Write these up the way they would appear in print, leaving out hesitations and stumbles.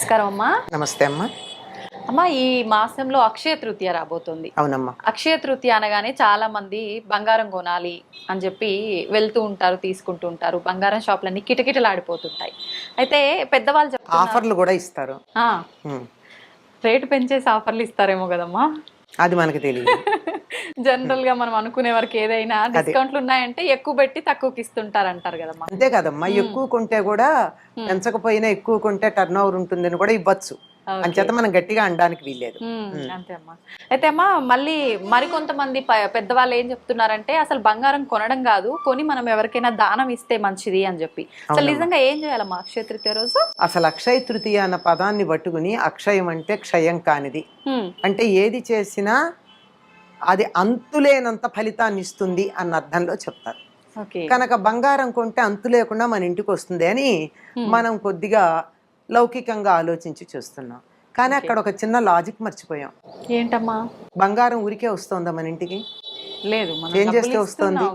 నమస్కారం అమ్మా. నమస్తే అమ్మా. అమ్మా, ఈ మాసంలో అక్షయ తృతీయ రాబోతుంది. అవునమ్మా. అక్షయ తృతీయ అనగానే చాలా మంది బంగారం కొనాలి అని చెప్పి వెళ్తూ ఉంటారు, తీసుకుంటూ ఉంటారు. బంగారం షాపులన్నీ కిటకిటలాడిపోతుంటాయి. అయితే పెద్దవాళ్ళు ఆఫర్లు కూడా ఇస్తారు. రేటు పెంచేసి ఆఫర్లు ఇస్తారేమో కదమ్మా. అది మనకి తెలియదు. జనరల్ గా మనం అనుకునే వరకు ఏదైనా డిస్కౌంట్లు ఉన్నాయంటే ఎక్కువ పెట్టి తక్కువకి ఇస్తుంటారు అంటారు కదమ్మా. అంతే కదమ్మా, ఎక్కువ కొంటే కూడా పెంచకపోయినా ఎక్కువ కొంటే టర్న్ ఓవర్ ఉంటుందని కూడా ఇవ్వచ్చు. అంచేత మనం గట్టిగా అనడానికి వీల్లేదు. అంతే అమ్మా. అయితే అమ్మా, మళ్ళీ మరికొంతమంది పెద్దవాళ్ళు ఏం చెప్తున్నారంటే అసలు బంగారం కొనడం కాదు, కొని మనం ఎవరికైనా దానం ఇస్తే మంచిది అని చెప్పి. అసలు నిజంగా ఏం చేయాలమ్మా అక్షయ తృతీయ రోజు? అసలు అక్షయ తృతీయ అన్న పదాన్ని పట్టుకుని, అక్షయం అంటే క్షయం కానిది, అంటే ఏది చేసినా అది అంతులేనంత ఫలితాన్ని ఇస్తుంది అన్న అర్థంలో చెప్తారు. కనుక బంగారం కొంటే అంతు లేకుండా మన ఇంటికి వస్తుంది అని మనం కొద్దిగా లౌకికంగా ఆలోచించి చూస్తున్నాం. కానీ అక్కడ ఒక చిన్న లాజిక్ మర్చిపోయాం. ఏంటమ్మా? బంగారం ఊరికే వస్తుందా మన ఇంటికి? లేదు. ఏం చేస్తే వస్తుంది?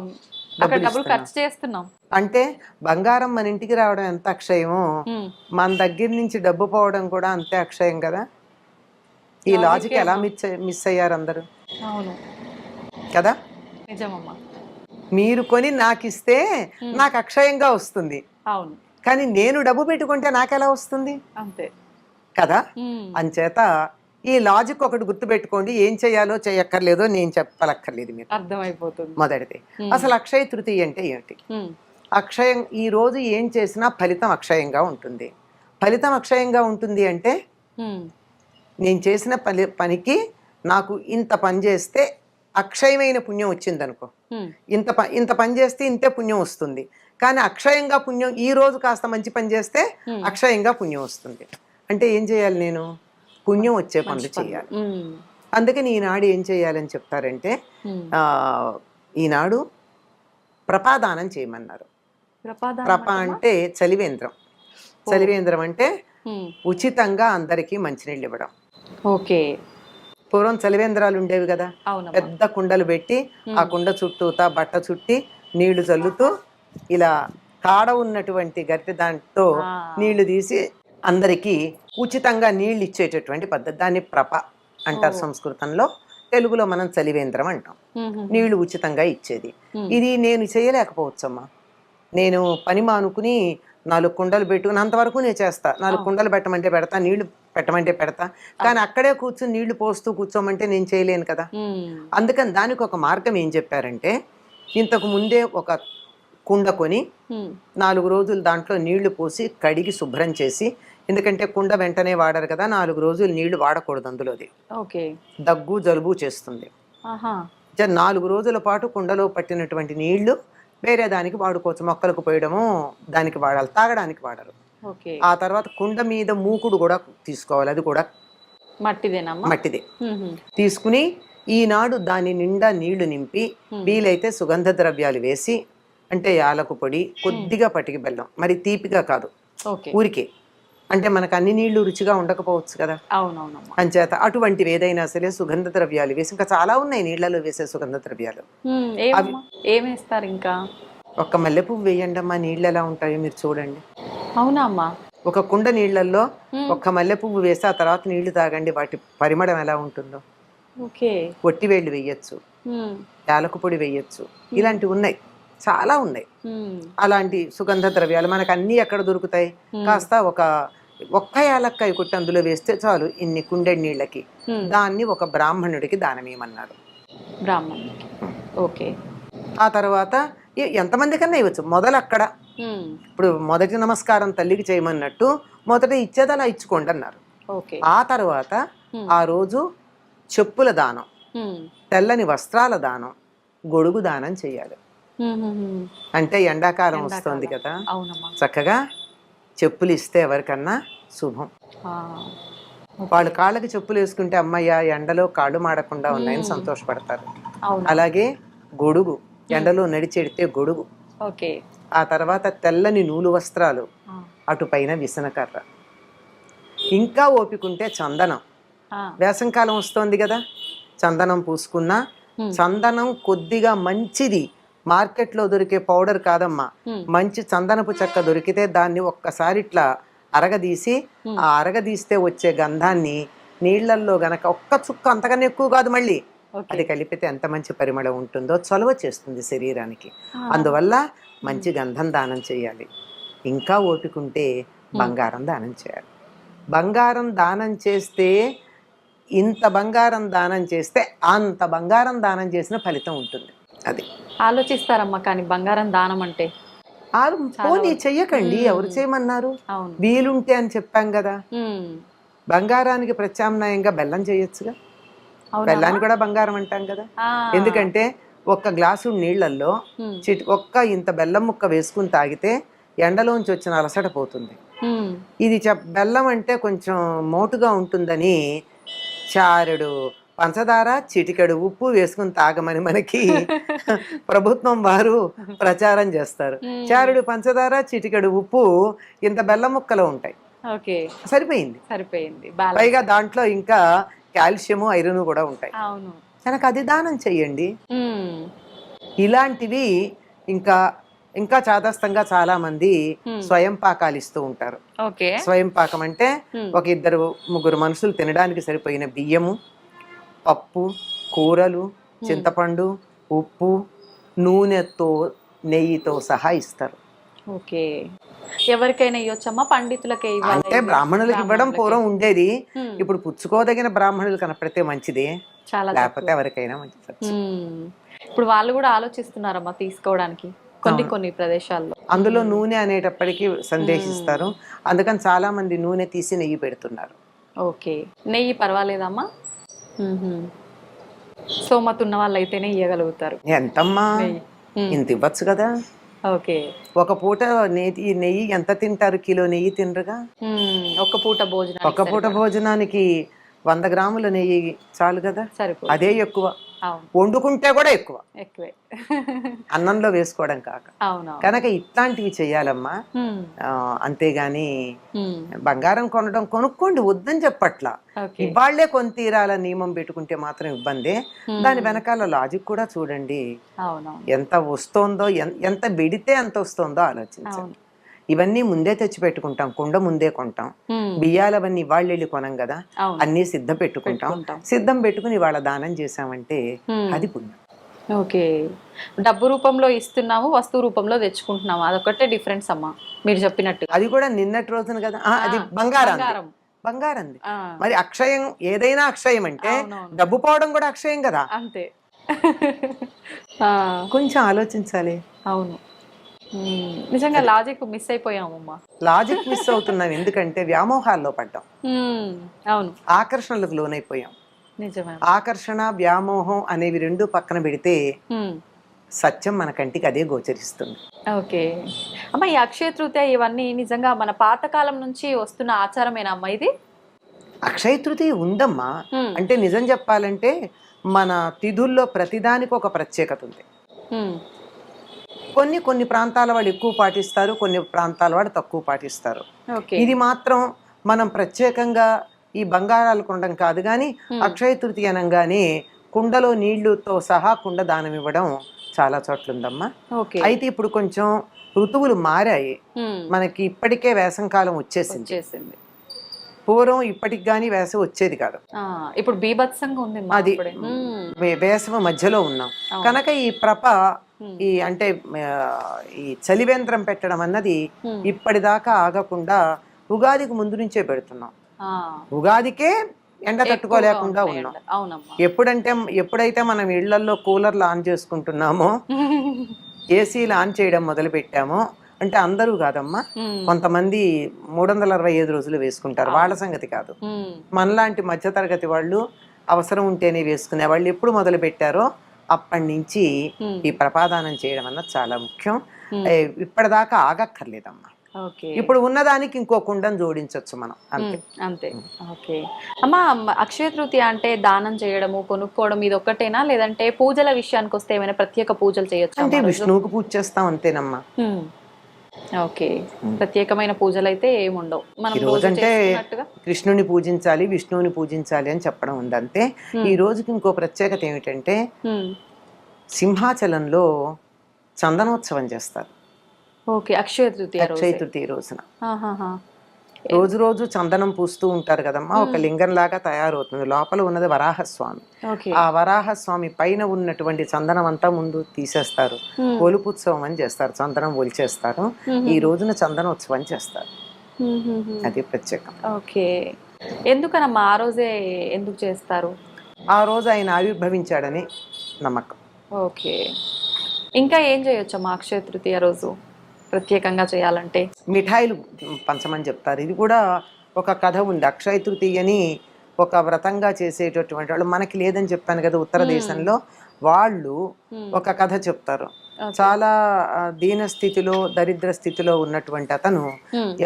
డబ్బులు ఖర్చు చేస్తున్నాం. అంటే బంగారం మన ఇంటికి రావడం ఎంత అక్షయమో, మన దగ్గర నుంచి డబ్బు పోవడం కూడా అంతే అక్షయం కదా. ఈ లాజిక్ ఎలా మిస్ అయ్యారు అందరూ? అవును కదా. నిజమమ్మా. మీరు కొని నాకు ఇస్తే నాకు అక్షయంగా వస్తుంది. అవును. కానీ నేను డబ్బు పెట్టుకుంటే నాకెలా వస్తుంది? అంతే కదా. అంచేత ఈ లాజిక్ ఒకటి గుర్తుపెట్టుకోండి. ఏం చేయాలో చేయక్కర్లేదో నేను చెప్పలక్కర్లేదు, మీరు అర్థమైపోతుంది. మొదటిది అసలు అక్షయ తృతీయ అంటే ఏమిటి? అక్షయం, ఈ రోజు ఏం చేసినా ఫలితం అక్షయంగా ఉంటుంది. ఫలితం అక్షయంగా ఉంటుంది అంటే నేను చేసిన పనికి నాకు ఇంత పని చేస్తే అక్షయమైన పుణ్యం వచ్చింది అనుకో, ఇంత పని చేస్తే ఇంతే పుణ్యం వస్తుంది. కానీ అక్షయంగా పుణ్యం, ఈ రోజు కాస్త మంచి పని చేస్తే అక్షయంగా పుణ్యం వస్తుంది. అంటే ఏం చేయాలి? నేను పుణ్యం వచ్చే పనులు చేయాలి. అందుకని ఈనాడు ఏం చేయాలని చెప్తారంటే, ఈనాడు ప్రపాదానం చేయమన్నారు. ప్రప అంటే చలివేంద్రం. చలివేంద్రం అంటే ఉచితంగా అందరికీ మంచినీళ్ళు ఇవ్వడం. ఓకే. పూర్వం చలివేంద్రాలు ఉండేవి కదా, పెద్ద కుండలు పెట్టి ఆ కుండ చుట్టూతా బట్ట చుట్టి నీళ్లు చల్లుతూ ఇలా కాడ ఉన్నటువంటి గట్టి దాంట్లో నీళ్లు తీసి అందరికీ ఉచితంగా నీళ్లు ఇచ్చేటటువంటి పద్ధతి. దాన్ని ప్రప అంటారు సంస్కృతంలో. తెలుగులో మనం చలివేంద్రం అంటాం. నీళ్లు ఉచితంగా ఇచ్చేది. ఇది నేను చేయలేకపోవచ్చమ్మా. నేను పని మానుకుని 4 కుండలు పెట్టుకుని అంతవరకు నేను చేస్తా. 4 కుండలు పెట్టమంటే పెడతా, నీళ్లు పెట్టమంటే పెడతా. కానీ అక్కడే కూర్చుని నీళ్లు పోస్తూ కూర్చోమంటే నేను చేయలేను కదా. అందుకని దానికి ఒక మార్గం ఏం చెప్పారంటే, ఇంతకు ముందే ఒక కుండ కొని 4 రోజులు దాంట్లో నీళ్లు పోసి కడిగి శుభ్రం చేసి, ఎందుకంటే కుండ వెంటనే వాడరు కదా, 4 రోజులు నీళ్లు వాడకూడదు అందులోది. దగ్గు జలుబు చేస్తుంది. 4 రోజుల పాటు కుండలో పట్టినటువంటి నీళ్లు వేరే దానికి వాడుకోవచ్చు. మొక్కలకు పోయడము దానికి వాడాలి, తాగడానికి వాడరు. ఆ తర్వాత కుండ మీద మూకుడు కూడా తీసుకోవాలి, అది కూడా మట్టిదే. తీసుకుని ఈనాడు దాని నిండా నీళ్లు నింపి, వీలైతే సుగంధ ద్రవ్యాలు వేసి, అంటే యాలకు పొడి, కొద్దిగా పటికి బెల్లం, మరి తీపిగా కాదు, ఊరికే. అంటే మనకు అన్ని నీళ్లు రుచిగా ఉండకపోవచ్చు కదా. అంచేత అటువంటివి ఏదైనా సరే సుగంధ ద్రవ్యాలు వేసి, ఇంకా చాలా ఉన్నాయి నీళ్లలో వేసే సుగంధ ద్రవ్యాలు. ఏమేస్తారు? ఇంకా ఒక్క మల్లెపువ్వు వేయండి అమ్మా, నీళ్ళు ఎలా ఉంటాయో మీరు చూడండి. అవునా అమ్మా? ఒక కుండ నీళ్లలో ఒక్క మల్లెపువ్వు వేసి ఆ తర్వాత నీళ్లు తాగండి, వాటి పరిమళం ఎలా ఉంటుందో. ఒట్టి వేళ్ళు వేయచ్చు, యాలకు పొడి వేయచ్చు, ఇలాంటివి ఉన్నాయి, చాలా ఉన్నాయి. అలాంటి సుగంధ ద్రవ్యాలు మనకు అన్ని ఎక్కడ దొరుకుతాయి? కాస్త ఒక్క యాలక్కాయ కొట్టి అందులో వేస్తే చాలు ఇన్ని కుండెడి నీళ్ళకి. దాన్ని ఒక బ్రాహ్మణుడికి దానమేమన్నాడు. ఆ తర్వాత ఎంతమంది కన్నా ఇవ్వచ్చు, మొదలు అక్కడ. ఇప్పుడు మొదటి నమస్కారం తల్లికి చేయమన్నట్టు మొదట ఇచ్చేది అలా ఇచ్చుకోండి అన్నారు. ఆ తర్వాత ఆ రోజు చెప్పుల దానం, తెల్లని వస్త్రాల దానం, గొడుగు దానం చేయాలి. అంటే ఎండాకాలం వస్తుంది కదా, చక్కగా చెప్పులు ఇస్తే ఎవరికన్నా శుభం. వాళ్ళు కాళ్ళకి చెప్పులు వేసుకుంటే అమ్మయ్య ఎండలో కాళ్ళు మాడకుండా ఉన్నాయని సంతోషపడతారు. అలాగే గొడుగు, ఎండలో నడిచెడితే గొడుగు. ఆ తర్వాత తెల్లని నూలు వస్త్రాలు, అటుపైన విసనకర్ర, ఇంకా ఓపికంటే చందనం. వేసంకాలం వస్తోంది కదా, చందనం పూసుకున్నా. చందనం కొద్దిగా మంచిది, మార్కెట్లో దొరికే పౌడర్ కాదమ్మా. మంచి చందనపు చెక్క దొరికితే దాన్ని ఒక్కసారి ఇట్లా అరగదీసి ఆ అరగదీస్తే వచ్చే గంధాన్ని నీళ్లల్లో గనక ఒక్క చుక్క అంతకన్నా ఎక్కువ కాదు మళ్ళీ అది కలిపితే ఎంత మంచి పరిమళం ఉంటుందో చలువ చేస్తుంది శరీరానికి. అందువల్ల మంచి గంధం దానం చేయాలి. ఇంకా ఓపికంటే బంగారం దానం చేయాలి. బంగారం దానం చేస్తే ఇంత బంగారం దానం చేస్తే అంత బంగారం దానం చేసిన ఫలితం ఉంటుంది. అది ఆలోచిస్తారమ్మా, కానీ బంగారం దానం అంటే పోనీ చెయ్యకండి, ఎవరు చేయమన్నారు? వీలుంటే అని చెప్పాం కదా. బంగారానికి ప్రత్యామ్నాయంగా బెల్లం చేయొచ్చుగా. బెల్లాన్ని కూడా బంగారం అంటాం కదా. ఎందుకంటే ఒక్క గ్లాసు నీళ్లలో ఒక్క ఇంత బెల్లం ముక్క వేసుకుని తాగితే ఎండలోంచి వచ్చిన అలసట పోతుంది. ఇది బెల్లం అంటే కొంచెం మోటుగా ఉంటుందని చారెడు పంచదార చిటికెడు ఉప్పు వేసుకుని తాగమని మనకి ప్రభుత్వం వారు ప్రచారం చేస్తారు. చారెడు పంచదార చిటికెడు ఉప్పు ఇంత బెల్లం ముక్కలో ఉంటాయి. సరిపోయింది. పైగా దాంట్లో ఇంకా కాల్షియము ఐరన్ కూడా ఉంటాయి కనుక అది దానం చెయ్యండి. ఇలాంటివి ఇంకా ఇంకా చాదస్తంగా చాలా మంది స్వయం పాకాలు ఇస్తూ ఉంటారు. స్వయం పాకం అంటే ఒక 2-3 మనుషులు తినడానికి సరిపోయిన బియ్యము, పప్పు, కూరలు, చింతపండు, ఉప్పు, నూనెతో నెయ్యితో సహా ఇస్తారు. ఎవరికైనా ఇవ్వచ్చమ్మా? పండితులకే అంటే బ్రాహ్మణులకు ఇవ్వడం పూర్వం ఉండేది. ఇప్పుడు పుచ్చుకోదగిన బ్రాహ్మణులు కనపడితే మంచిదే, లేకపోతే ఎవరికైనా మంచిది. ఇప్పుడు వాళ్ళు కూడా ఆలోచిస్తున్నారమ్మా తీసుకోవడానికి కొన్ని ప్రదేశాల్లో. అందులో నూనె అనేటప్పటికీ సందేశిస్తారు. అందుకని చాలా మంది నూనె తీసి నెయ్యి పెడుతున్నారు. నెయ్యి పర్వాలేదమ్మా? సోమత ఉన్న వాళ్ళు అయితేనే ఇవ్వగలుగుతారు. ఎంతమ్మా, ఇంత ఇవ్వచ్చు కదా. ఒక పూట నెయ్యి ఎంత తింటారు? కిలో నెయ్యి తినరుగా. ఒక పూట భోజనానికి 100 గ్రాముల నెయ్యి చాలు కదా. అదే ఎక్కువ. వండుకుంటే కూడా ఎక్కువే అన్నంలో వేసుకోవడం కాక. కనుక ఇట్లాంటివి చెయ్యాలమ్మా. అంతేగాని బంగారం కొనుక్కోండి వద్దని చెప్పట్లా. ఇవాళ్లే కొని తీరాల నియమం పెట్టుకుంటే మాత్రం ఇబ్బంది. దాని వెనకాల లాజిక్ కూడా చూడండి. ఎంత వస్తోందో, ఎంత పెడితే ఎంత వస్తోందో ఆలోచించండి. ఇవన్నీ ముందే తెచ్చి పెట్టుకుంటాం, కుండ ముందే కొంటాం. బియ్యాలవన్నీ ఇవాళ వెళ్ళి కొనం కదా, అన్ని సిద్ధం పెట్టుకుంటాం. సిద్ధం పెట్టుకుని ఇవాళ దానం చేసామంటే అది పుణ్యం. డబ్బు రూపంలో ఇస్తున్నాము, వస్తువు రూపంలో తెచ్చుకుంటున్నాము, అదొకటే డిఫరెన్స్ అమ్మా మీరు చెప్పినట్టు. అది కూడా నిన్నటి రోజున కదా, అది బంగారం. మరి అక్షయం ఏదైనా అక్షయం అంటే డబ్బు పోవడం కూడా అక్షయం కదా. అంతే. కొంచెం ఆలోచించాలి. అవును, నిజంగా లాజిక్ మిస్ అయిపోయామమ్మా. లాజిక్ మిస్ అవుతున్నాం ఎందుకంటే వ్యామోహాల్లో పడ్డాం. అవును, ఆకర్షణలకు లోనైపోయాం. ఆకర్షణ, వ్యామోహం అనేవి రెండు పక్కన పెడితే సత్యం మన కంటికి అదే గోచరిస్తుంది. అమ్మా, ఈ అక్షయ తృతీయ ఇవన్నీ నిజంగా మన పాతకాలం నుంచి వస్తున్న ఆచారమేనమ్మా ఇది? అక్షయ తృతీయ ఉందమ్మా. అంటే నిజం చెప్పాలంటే మన తిథుల్లో ప్రతిదానికి ఒక ప్రత్యేకత ఉంది. కొన్ని ప్రాంతాల వాళ్ళు ఎక్కువ పాటిస్తారు, కొన్ని ప్రాంతాల వాళ్ళు తక్కువ పాటిస్తారు. ఇది మాత్రం మనం ప్రత్యేకంగా ఈ బంగారాలు కొనడం కాదు కానీ అక్షయ తృతీయ అనగానే కుండలో నీళ్లుతో సహా కుండ దానం ఇవ్వడం చాలా చోట్ల ఉందమ్మా. అయితే ఇప్పుడు కొంచెం ఋతువులు మారాయి. మనకి ఇప్పటికే వేసంకాలం వచ్చేసింది. పూర్వం ఇప్పటికి గానీ వేసవి వచ్చేది కాదు. ఇప్పుడు బీభత్సంగా ఉంది. అది వేసవి మధ్యలో ఉన్నాం కనుక ఈ ఈ అంటే ఈ చలివేంద్రం పెట్టడం అన్నది ఇప్పటిదాకా ఆగకుండా ఉగాదికి ముందు నుంచే పెడుతున్నాం. ఉగాదికే ఎండ తట్టుకోలేకుండా ఉన్నాం. ఎప్పుడైతే మనం ఇళ్లలో కూలర్లు ఆన్ చేసుకుంటున్నామో, ఏసీలు ఆన్ చేయడం మొదలు పెట్టామో, అంటే అందరూ కాదమ్మా, కొంతమంది 365 రోజులు వేసుకుంటారు, వాళ్ళ సంగతి కాదు. మనలాంటి మధ్యతరగతి వాళ్ళు అవసరం ఉంటేనే వేసుకునే వాళ్ళు ఎప్పుడు మొదలు పెట్టారో అప్పటి నుంచి ఈ ప్రపాదానం చేయడం అన్నది చాలా ముఖ్యం. ఇప్పటిదాకా ఆగక్కర్లేదమ్మా. ఇప్పుడు ఉన్నదానికి ఇంకో కుండను జోడించవచ్చు మనం. అంతే. అమ్మా, అక్షయ తృతీయ అంటే దానం చేయడము, కొనుక్కోవడం ఇది ఒక్కటేనా, లేదంటే పూజల విషయానికి వస్తే ఏమైనా ప్రత్యేక పూజలు చేయొచ్చు? అంటే విష్ణువుకు పూజ చేస్తాం అంతేనమ్మా. ప్రత్యేకమైన పూజలు అయితే ఏముండవు. ఈ రోజంటే కృష్ణుని పూజించాలి, విష్ణువుని పూజించాలి అని చెప్పడం ఉంది అంతే. ఈ రోజుకి ఇంకో ప్రత్యేకత ఏమిటంటే సింహాచలంలో చందనోత్సవం చేస్తారు. అక్షయ తృతీయ రోజున. రోజు రోజు చందనం పూస్తూ ఉంటారు కదమ్మా, ఒక లింగం లాగా తయారవుతుంది. లోపల ఉన్నది వరాహస్వామి. ఓకే. ఆ వరాహస్వామి పైన ఉన్నటువంటి చందనం అంతా ముందు తీసేస్తారు. ఒలుపుత్సవం అని చేస్తారు, చందనం ఒలిచేస్తారు. ఈ రోజున చందనోత్సవం చేస్తారు. అది ప్రత్యేకం. ఓకే. ఎందుకనమ్మా ఆ రోజే ఎందుకు చేస్తారు? ఆ రోజు ఆయన ఆవిర్భవించాడని నమ్మకం. ఓకే. ఇంకా ఏం చేయొచ్చమ్మా అక్షయ తృతీయ రోజు ప్రత్యేకంగా చేయాలంటే? మిఠాయిలు పంచమని చెప్తారు. ఇది కూడా ఒక కథ ఉంది. అక్షయ తృతీయని ఒక వ్రతంగా చేసేటటువంటి వాళ్ళు, మనకి లేదని చెప్పాను కదా ఉత్తర దేశంలో, వాళ్ళు ఒక కథ చెప్తారు. చాలా దీన స్థితిలో, దరిద్ర స్థితిలో ఉన్నటువంటి అతను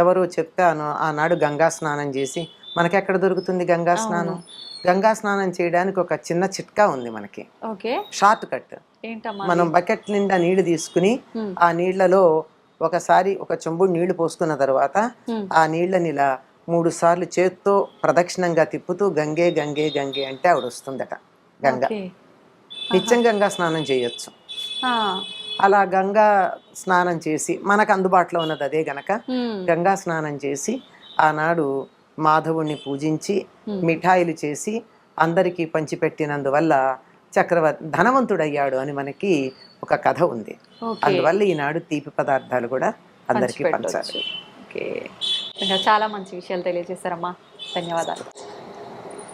ఎవరో చెప్తాను ఆనాడు గంగా స్నానం చేసి, మనకెక్కడ దొరుకుతుంది గంగా స్నానం? గంగా స్నానం చేయడానికి ఒక చిన్న చిట్కా ఉంది మనకి, షార్ట్ కట్. మనం బకెట్ నిండా నీళ్లు తీసుకుని ఆ నీళ్లలో ఒకసారి ఒక చెంబుడు నీళ్లు పోసుకున్న తర్వాత ఆ నీళ్ళని ఇలా 3 సార్లు చేత్తో ప్రదక్షిణంగా తిప్పుతూ గంగే గంగే గంగే అంటే ఆవిడ వస్తుందట గంగ. నిత్యం గంగా స్నానం చేయొచ్చు. అలా గంగా స్నానం చేసి, మనకు అందుబాటులో ఉన్నది అదే గనక గంగా స్నానం చేసి ఆనాడు మాధవుణ్ణి పూజించి మిఠాయిలు చేసి అందరికీ పంచిపెట్టినందువల్ల ధనవంతుడయ్యాడు అని మనకి ఒక కథ ఉంది. అందువల్ల ఈనాడు తీపి పదార్థాలు కూడా అందరికీ పంచాలి. చాలా మంచి విషయాలు తెలియజేశారమ్మా, ధన్యవాదాలు.